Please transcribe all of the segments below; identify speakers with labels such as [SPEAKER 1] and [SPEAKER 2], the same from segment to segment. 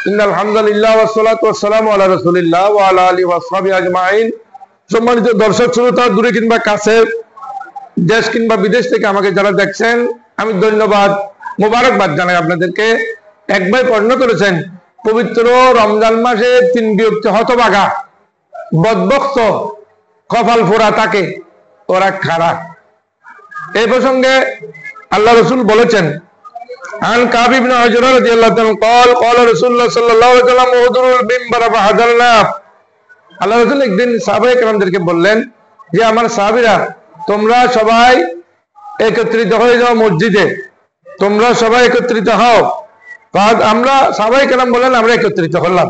[SPEAKER 1] ইন্নাল হামদুলিল্লাহ ওয়াস সালাতু ওয়াস সালামু আলা রাসূলিল্লাহ ওয়া আলা আলিহি ওয়া সাহবিহি আজমাইন। সম্মানিত দর্শক শ্রোতা, দূরে কিংবা কাছে, দেশ কিংবা বিদেশ থেকে আমাকে যারা দেখছেন, আমি ধন্যবাদ মোবারকবাদ জানাই আপনাদেরকে। এক ভাই প্রশ্ন করেছেন, পবিত্র রমজান মাসে 3 বিরক্তি হতভাগা, বদবক্ত, কপাল ফোড়া থাকে, ওরা খারাপ। এই প্রসঙ্গে আল্লাহ রাসূল বলেছেন, আন কাব ইবনে আজরা রাদিয়াল্লাহু তাআলা قال قال رسول الله صلى الله عليه وسلم উদুরুল মিম্বার ফাহাদারনা। আল্লাহ রাসূল একদিন সাহাবায়ে কেরামদেরকে বললেন যে, আমার সাহাবীরা, তোমরা সবাই একত্রিত হয়ে যাও মসজিদে, তোমরা সবাই একত্রিত হও। আমরা সাহাবায়ে কেরাম বললেন, আমরা একত্রিত হলাম।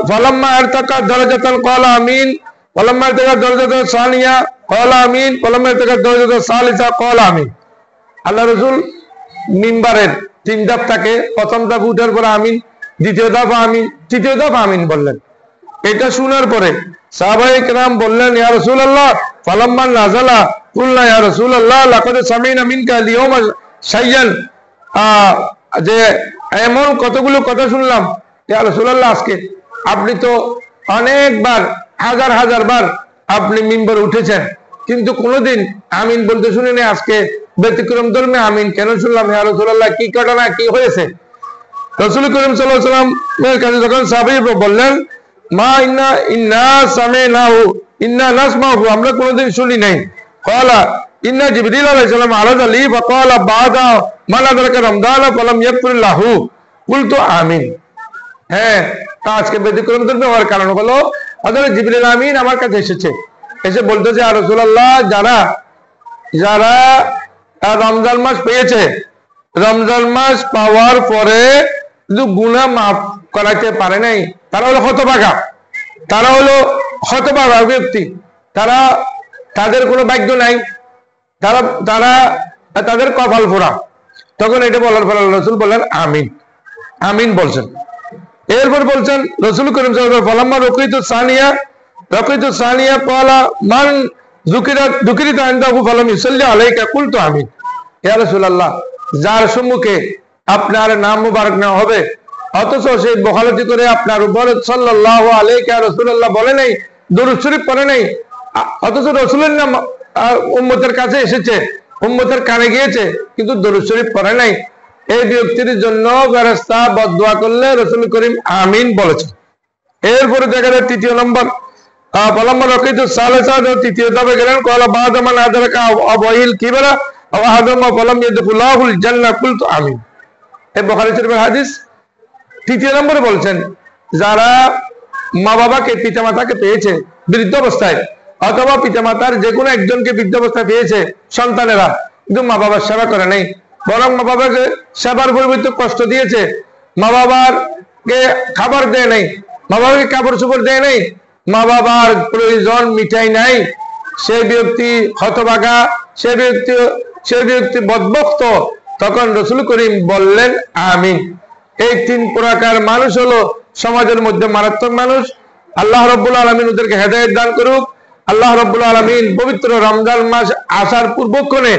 [SPEAKER 1] ফালাম্মা আরতাকা দারাজাতাল ক্বালা আমিন, ফালাম্মা আরতাকা দারাজাতাল সানিয়া ক্বালা আমিন, ফালাম্মা আরতাকা দারাজাতাল সালিসা ক্বালা আমিন। আল্লাহ রাসূল মিম্বারের 3 ধাপ থাকে, প্রথম ধাপ উঠার পরে আমিন, দ্বিতীয় ধাপ আমিন, তৃতীয় ধাপ আমিন বললেন। এটা শোনার পরে সাহাবায়ে কেরাম বললেন, ইয়া রাসূলুল্লাহ, ফালাম্মা নাযালা কুলনা ইয়া রাসূলুল্লাহ লাকাদ সামিনা মিনকা আল-ইয়াওমা শাইয়ান। যে এমন কতগুলো কথা শুনলাম ইয়া রাসূলুল্লাহ, আজকে আপনি তো অনেকবার, হাজার হাজার বার আপনি মিম্বরে উঠেছেন, কিন্তু কোনোদিন আমিন বলতে শুনিনি, আজকে ব্যতিক্রম ধর্মে আমিন কেন শুনলাম? ইয়া রাসূলুল্লাহ, কি ঘটনা, কি হয়েছে? রাসূল করিম সাল্লাল্লাহু আলাইহি ওয়াসাল্লামের কাছে যখন সাহাবীরা বললেন, মা ইন্না সামিনাহু ইন্না নাসমাহু, আমরা কোনোদিন শুনি নাই। ক্বালা ইন্না জিবরিল আলাইহিস সালাম আরাদা লি ফাকালা বাদা মান আদরাকা রমদান ফালাম ইয়াগফির লাহু কুলতু আমিন। হ্যাঁ, আজকে ব্যতিক্রম ধর্মে হওয়ার কারণ হলো হযরত জিবরিল আমিন আমার কাছে এসে বলতেছে, ইয়া রাসূলুল্লাহ, যারা রমজান মাস পেয়েছে, রমজান মাস পাওয়ার পরে কিন্তু গুনাহ মাফ করাতে পারে নাই, তারা হলো হতভাগা, তারা হলো হতভাগা ব্যক্তি, তাদের কোনো ভাগ্য নাই, তাদের কপাল ফোড়া। তখন এটা বলার পর রাসূল বললেন আমিন, আমিন বলছেন। এরপর বলছেন রাসূল করিম সাল্লাল্লাহু আলাইহি ওয়াসাল্লাম, ফালাম্মা রাকাইতু সানিয়া ক্বালা মান যুকিরিতা ইনদাহু ফালাম ইউসাল্লি আলাইকা কুলতু আমিন। ইয়া রাসূলুল্লাহ, যার সম্মুখে আপনার নাম মুবারক নেওয়া হবে, অথচ সেই বখালতি করে আপনার উপর সাল্লাল্লাহু আলাইহি রাসূলুল্লাহ বলে নাই, দরুদ শরীফ পড়ে নাই, অথচ রাসূলের নাম উম্মতের কাছে এসেছে, উম্মতের কানে গিয়েছে, কিন্তু দরুদ শরীফ পড়ে নাই, এই ব্যক্তির জন্য ফেরেশতা বদদুয়া করলে রাসূল করিম আমিন বলেছেন। এরপরে দেখা যায় তৃতীয় নম্বর, ফালাম্মা রাকাইতু সালিসা, তৃতীয় ধাপে গেলেন, ক্বালা বাদা মান আদরাকা আবওয়াইল কিবরা আও আহাদুমা ফালাম ইয়াদখুলাহুল জান্নাহ কুলতু আমিন। এই বুখারী শরীফের হাদিস। তৃতীয় নম্বরে বলছেন, যারা মা বাবাকে, পিতামাতাকে পেয়েছে বৃদ্ধ অবস্থায়, অথবা পিতামাতার যে কোনো একজনকে বৃদ্ধ অবস্থায় পেয়েছে সন্তানেরা, কিন্তু মা বাবার সেবা করে নাই, বরং মা বাবাকে সেবার পরিবর্তে কষ্ট দিয়েছে, মা বাবাকে খাবার দেয় নাই, মা বাবাকে কাপড় চোপড় দেয় নাই, মা বাবার প্রয়োজন মিটাই নাই, সে ব্যক্তি হতভাগা, সে ব্যক্তি বদবক্ত। তখন রাসূল করিম বললেন আমিন। এই 3 প্রকার মানুষ হলো সমাজের মধ্যে মারাত্মক মানুষ। আল্লাহ রাব্বুল আলামিন ওদেরকে হেদায়েত দান করুক। আল্লাহ রাব্বুল আলামিন পবিত্র রমজান মাস আসার পূর্বক্ষণে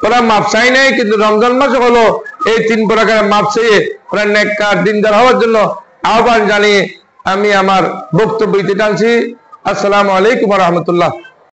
[SPEAKER 1] ওরা মাপ চাই নাই, কিন্তু রমজান মাস হলো এই 3 প্রকারের মাপ চেয়ে ওরা নেককার দিনদার হওয়ার জন্য আহ্বান জানিয়ে আমি আমার বক্তব্য দিতে টানছি। আসসালামু আলাইকুম ওয়া রাহমাতুল্লাহ।